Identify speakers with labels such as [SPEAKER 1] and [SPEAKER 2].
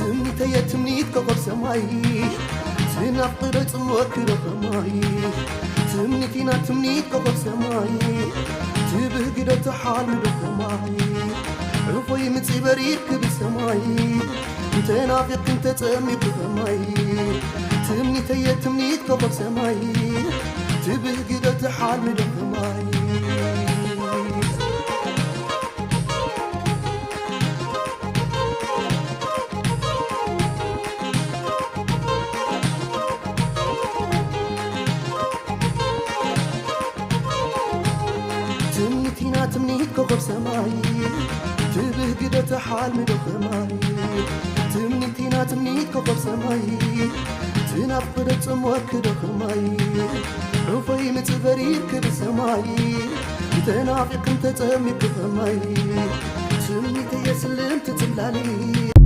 [SPEAKER 1] تمنيتي تمنيت كوكب سماي تنقر تموك رخماي تمنيتينا تمنيت كوكب سماي تبهقر تحال رخماي عفوي متصيبريك بسماي انت نافق انت تأمي بخماي تمنيتي تمنيت كوكب سماي تبهقر تحال رخماي تمنيتينا تمنيت كوكب سماي تبهقر تحال رخماي تمنيتينا تمنيت كوكب سماي تنقر تموك رخماي عفوي متبريك بسماي انت نافق انت تأمي بخماي تمنيتي سلمت تبلالي